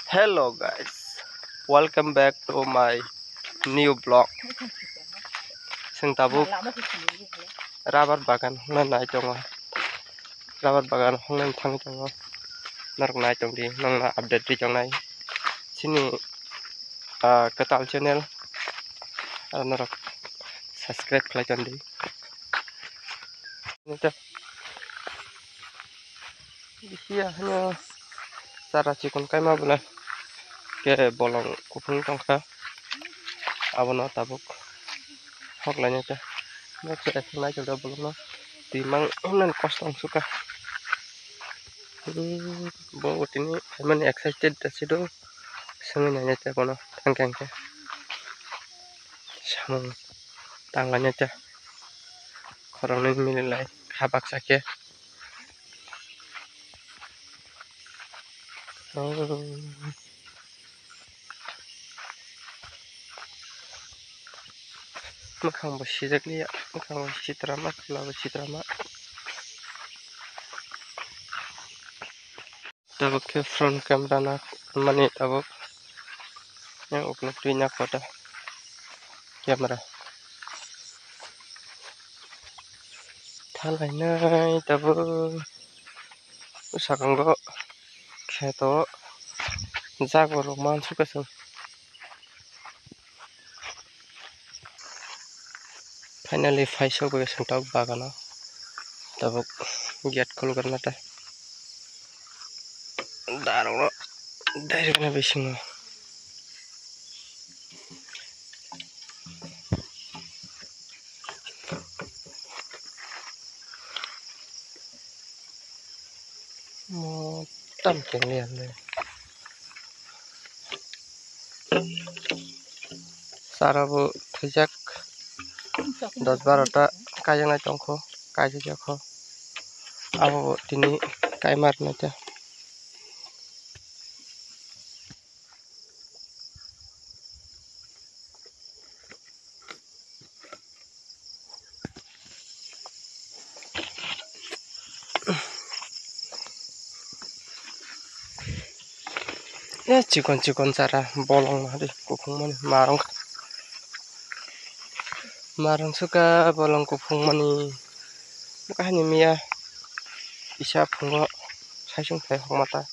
Hello guys, welcome back to my new vlog. Sing tabuk rabar bagan hongna nai tongo. Rabar bagan hongna thang tongo. Narok nai tong di nongna update di tong nai. Sini ketal channel narok subscribe khlai ton di. Nita iya hanya cara cikon kai ma bula ke bolong kupung tongka abono tabuk hok lanya ta. Nak sudah nai coba bolong no. Timang nan kosong suka. Buat ini emang excited dasido semuanya aja kono tangkang ke sama tangannya aja orang ini milih habak sakit makang besi jadi ya makang besi drama kalau besi drama tabuk ke front camera nak mana tabuk yang upload punya kota kamera thalai nai tabuk usakang go kheto jago roman sukasung finally faisal go sungtak bagana tabuk gate khul karna ta darong direct na bising mo tam keng lian le sarabu thijak 10-12টা kaya ngai tongkho kaya jakho abo tini kai marna ta ya cikon cara bolong mari kupung mani marong suka bolong kupung mani buka hanya mia isa phungo saisung thai hokmata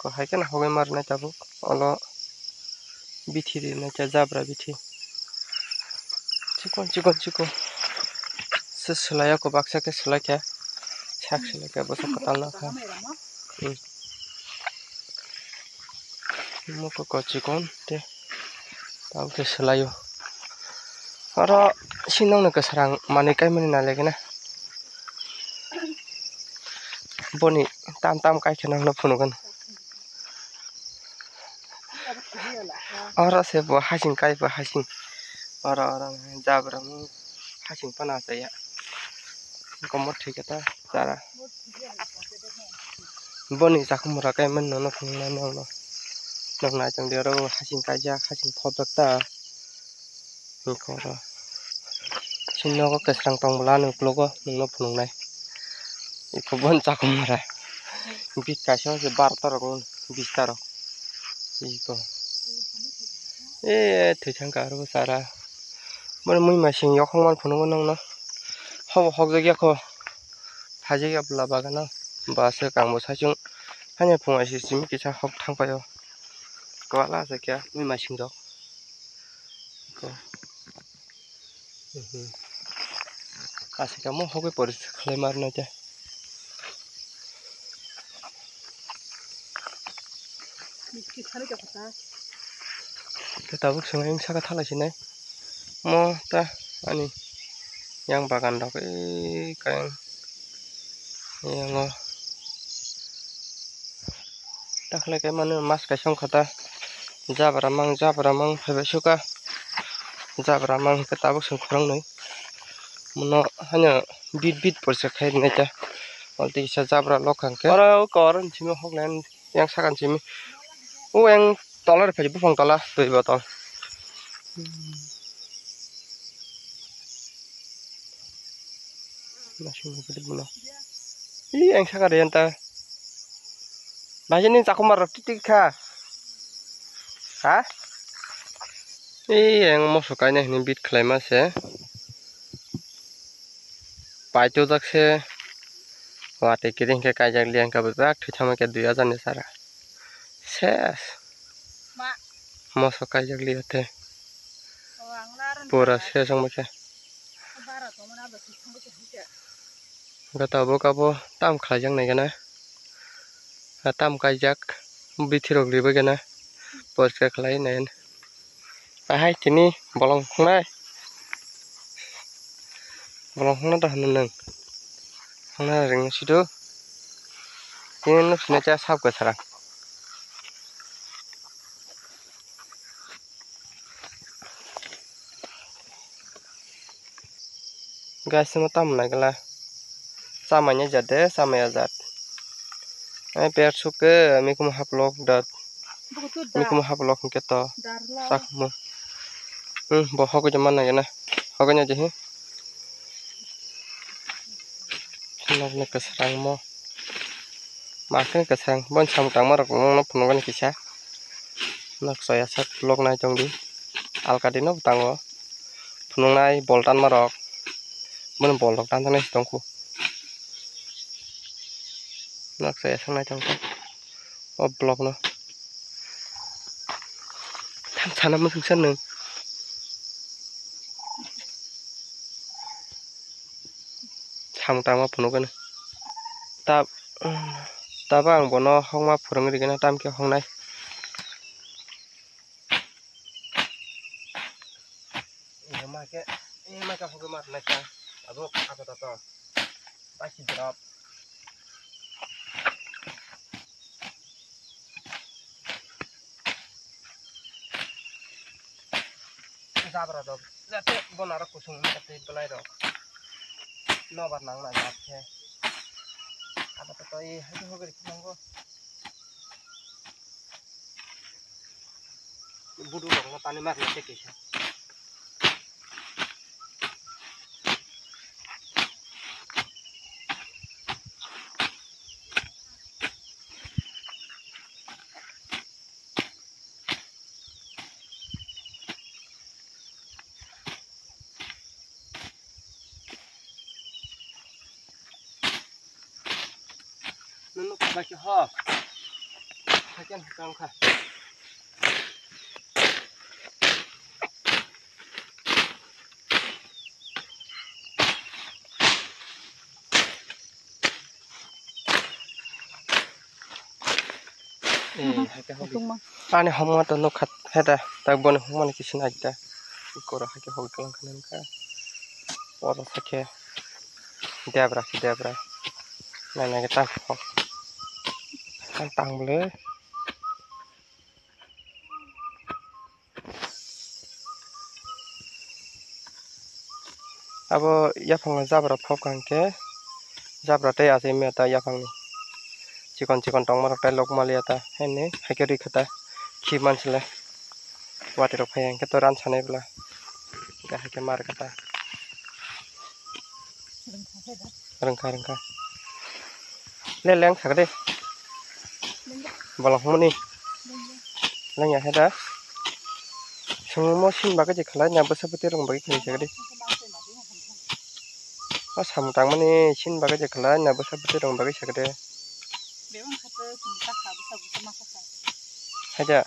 ko haikan hoge marna tabuk olo bithi na cha jabra bithi cikon seselaya ko baksa ke selaka sak selaka bosok katal na kha moko ko cikon te tau ke selayo oro sinong na kasarang mani kai mani na legena boni tam kai khenang na phunugan ora se bo hasing kai bo hasing ora jabra mu hasing pana saya komot thik eta cara boni jakhumra kai man no phungna no nang na chang de ro hasing kai ja hasing phobak ta ni koro sinno ko kasrang tong bla no klogo no phunung nai iko bon jakhumra bit kaso je 12 ro 20 ro iko thithang ka ro sara mon mui ma sing yok hongman phunung nang no hok jagya ko haje ya bla bagana ba se kang bo sachung hanya phunga si simi kisa hok thang payo ko ala se kya mui ma sing dok ko asika mo hoge poris khlai marna ta tabuk sungai saka thala sinai mo ta ani yang bagan dok kayang yang takhle kai manu mas kai song khata jabra mang phebe suka jabra mang ke tabuk sung khurang noi mono hanya bit porsa khai nai ta alti sa jabra lokang ke ora koran chimi hoklen yang sakan chimi yang tolar phaji bufang tola tui botol masih gede bulo yang sakar yanta bajini cakumar titik kha Ha? Yang moso kainnya ini bit klaim ase. Paito jakse. Wate kiring ke kajak liang ka berak thithama ke 2000 ni sara. Ses. Moso kajak liate. Pura ses ang make. Gata bo kabo tam khlajang nai gana. Tam kajak bithirok liba gana. Porska khlai nain. Ahai tini bolong khunai. Bolong khuna dah nang. Khuna ring situ. Ini nusne cha sab ka sarang. Guys semua tam nagala. Samanya jade samanya jat. Ai per suke mikum haplok dat. Mikum haplok ke to. Sakmu. Bo hogo jaman na gana. Hogo nya jehi. Nak ne kasrang mo. Makan kasrang bon sam tang marok no phungan kisa. Nak soya sat lok nai jong di. Alkadino tango. Phunungnai boltan marok. Bon bolok tan tan tongku. Nak soya sang nai jongku. O blok no. Tham chana mo sungsan nung. Sam tang ma phunugan. Taba ang bono hongma phurang ri gana tam ke hongnai. Maka hogo mat na ka. Abo apa to. Pasti drop. Zabra dog. Jate bonara kusung kate belai dog. No bar nang na jate. Apa to hadi hogo ri nanggo. Budu dog na tani mar na tekisa. Nunu baki ha. Sakian hutang ka. Ani homma to no khat heta tak bon homma kisin akta. Koro hake hol kalang kanan ka. Oro sake. Debra. Nana kita hok. Kan tang ble. Abo yapang zabra phok kangke. Zabra te ase meta yapang ni. Cikon tong marok tai lok maliata. Hene hake ri khata. Khi mansle. Wati rok phayang ke to ran sanai bla. Ga hake mar kata. Rengka. Leng sakade. Bolong muni. Leng ya heda. Semua sin baga je khala nya basa pati rong bagi khali sakade. Sam tang mani sin baga je khala nya basa pati rong bagi sakade. Haja.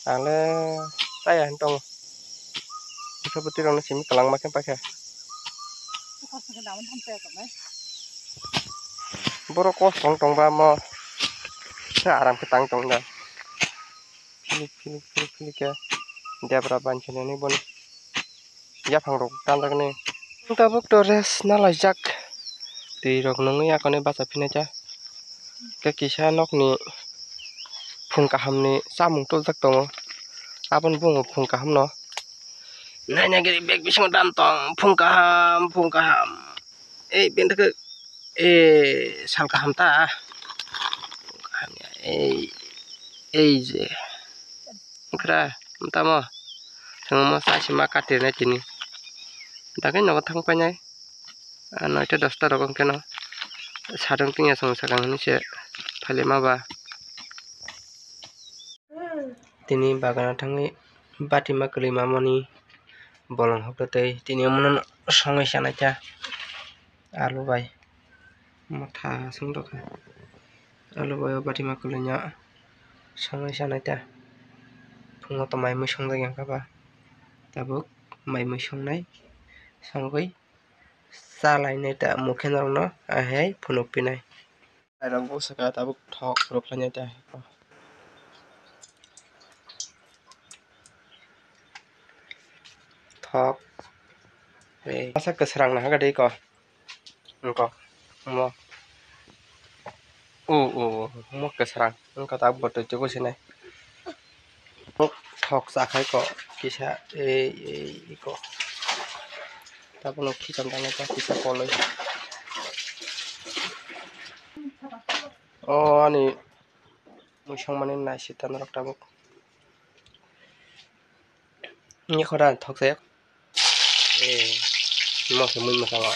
Ale saya hentong. Basa pati rong simi kalang makan pakai. Boro kos tong ba mo. Sa aram ketang tong da. Pilih ke. Dia berapa ancen ini bon. Ya pangrok tandak ni. Tabuk tores nalajak. Di rok nungi akone basa pinaja. Ke kisah nok ni. Phung kaham ni samung tol tak tong. Apun bungo phung kaham no. Nanya giri beg bising tantong. Phung kaham. Binta ke. Sal kaham ta. Phung kaham ya. Je. Kira. Entah mo. Semua saya makatir na sini. Dakin no thang panyai. Ano itu 10 ta rokong keno. Sarung tingya song sakang ni se phale ma ba. tini bagana tangi bati makali mamani bolong hokotai tini monon songai sanaja alu bai mata sungdok alu bai bati makalinya songai sanaja pungo to mai musong yang kaba tabuk mai musong nai sangoi salai nai ta mukhen rong no ahai phunuk pinai airang bo saka tabuk thok roklanya ta thok masa keserang nah gade ko engko mo mo keserang engko tabuk boto cukup sini thok sakai ko kisa ko tabuk no ki tantang ta kisa poloi oh ani musong manin nai sitan rok tabuk ini khodan thok se mo se mun masala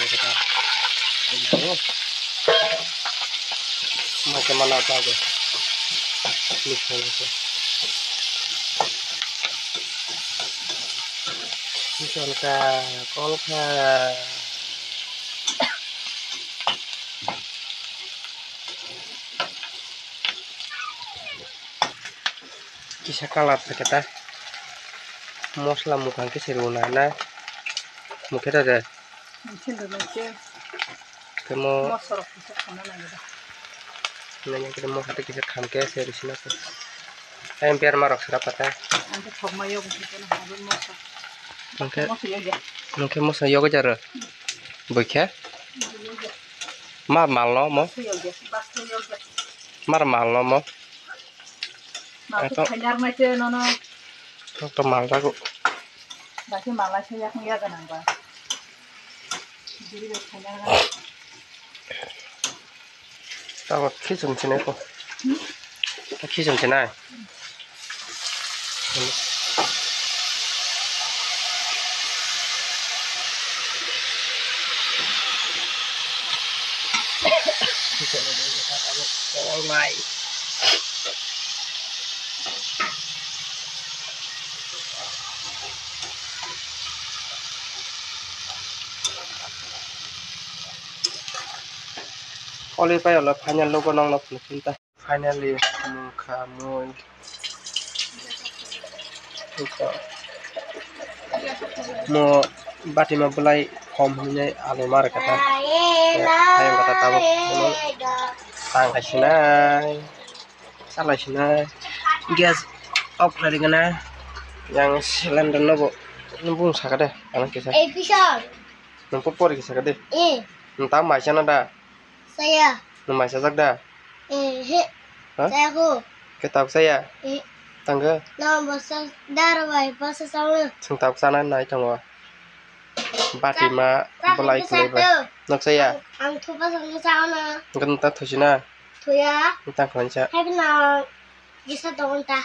kita macam mana tahu misalnya kolka kisah kalat kita mosla mukan ke serunana mungkin ada kamu nanya kita mau hati kisah kamke seri sini tuh ayam biar marok serapatnya mungkin mau saya yoga jara bukya mar malo mo mar malo mo atau atau mal aku masih malas saya yang kan apa jadi tahu kisah sini kok kisah sini oh my Oli pa yola final logo nang nap kita finally kamu itu mau bati mau belai komnya anu mar kata ayam kata tahu tangkai sinai salah sinai gas off lagi kena yang silinder nopo numpung sakade anak kisah numpuk por kisah kade entah macam ada saya nama saya dah saya aku kitab saya tangga nama bahasa darwai bahasa sama sengtab sana naik tangga Batima belai keleba nak saya ang tuh bahasa sama kan tak thusina tuh ya tak kanca hai kenal bisa dong ta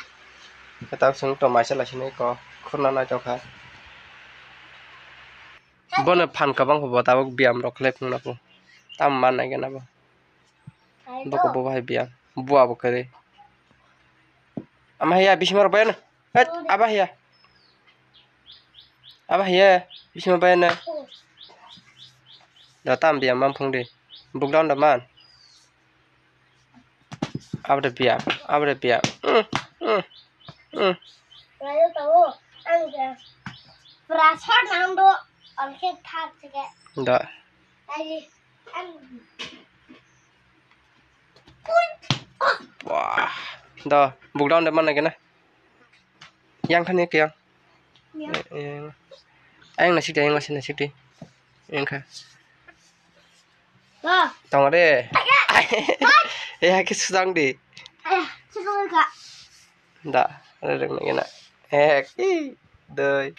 kitab seng to macam lah sini ko kurna naik tangga bona pan kabang hobo tabuk biam rok lepung napu taman naik kenapa boko bawa biam buah bokere ama ya bismar bayan abah ya bismar bayan datang biam mampung deh bukdaun daman abah biam Lalu tahu anda perasaan nando alket thak sih ndak wah dah bukdaun daman lagi na yang kan ya yang ayang nasi deh yang kan tong deh ya kisah deh sudah kak ndak ada lagi na doi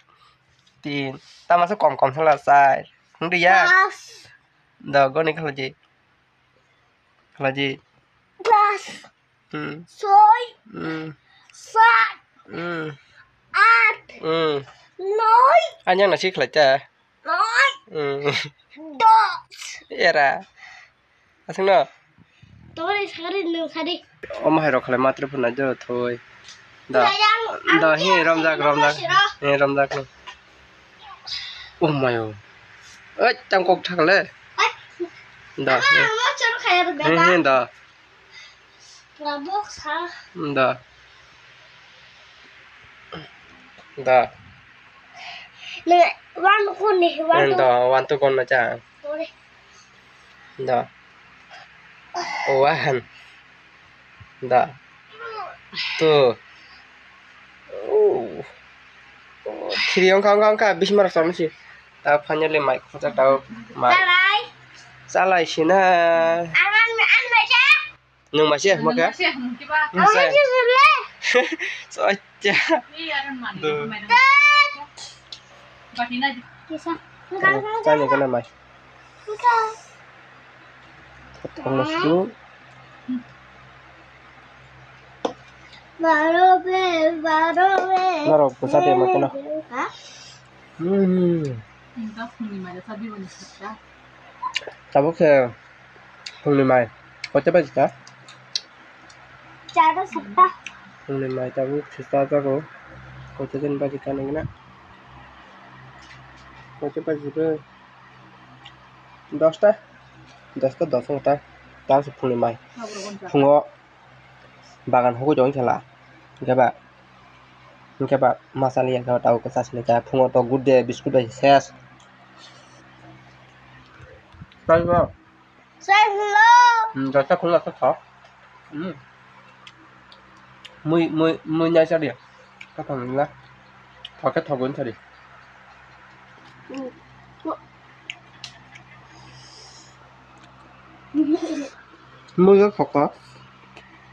tin ta masuk kom selesai nanti ya dah gue nih kalau Plus soy sat at noi anh nasi kalau cah noi dos era asing no Tôi đi sari nương sari. Om hai rok khala matre phuna jo thoi. Da hi ramjak he ramjak no. Mayo. Ơi trong cục thằng lệ. Da. Nó cho nó khai được bé ba. He da. Là bốc hả? Da. Da. Nè, văn con này, văn Da wan tu kon ma cha. Tôi đi. Da. Wan. Da. Tu. Thiriong khang ka bismar samsi. Ta finally mic khojak tao ma. Ra đây. Salai sina. Ăn này cha. Nhưng mà xe mà cái. Ăn này chứ rồi lê. Sao cha. Kì sao? Cha này cái này mày. Không một chút. Vào về. Nó rồi có sao tiền mà cái nào. Hả? Chào bác xe. Hôm nay mày. Có chấp gì ta? Cha nó sạch ta. Hôm nay mày chào bác xe ta có. Có chấp gì ba cái này nè. Có chấp gì đó. 10টা 10টা তার ফুলে মাই ফুঙো বাগান হকো জং খেলা কেবা মাসালিয়া গাও তাও কে সাসলে কা ফুঙো তো গুড দে বিস্কুট বাই শেষ তাই গো Say hello. যা খুলা তো খাও মুই nhai sao đi các thằng lá thọ cái thọ vốn sao đi Mưa rất thật đó.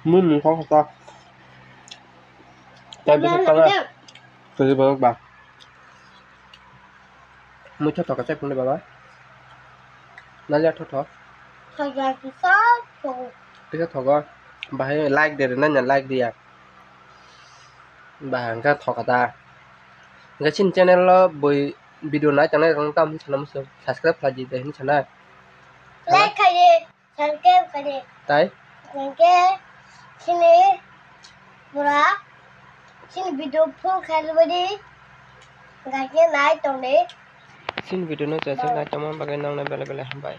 Mưa mình không thật đó. Đây bây giờ tao ra. Từ từ bà. Mưa cho thật cái xếp cũng đi bà bác. Nó ra thật thật. Thật ra thì sao? Cái thật coi. Bà hãy like để nó nhận like đi à. Bà hãy cái thật cả ta. Cái trên channel đó bởi video này chẳng này rong tâm chẳng nắm sớm. Subscribe là gì để hình chẳng này. Like cái gì? Chẳng kêu cái gì? Đấy. Chẳng kêu. Xin đi. Bữa xin video phun khai lưu đi. Gạch như này tổng đi. Xin video nó sẽ lại cho mong bà cái nông này bye bye.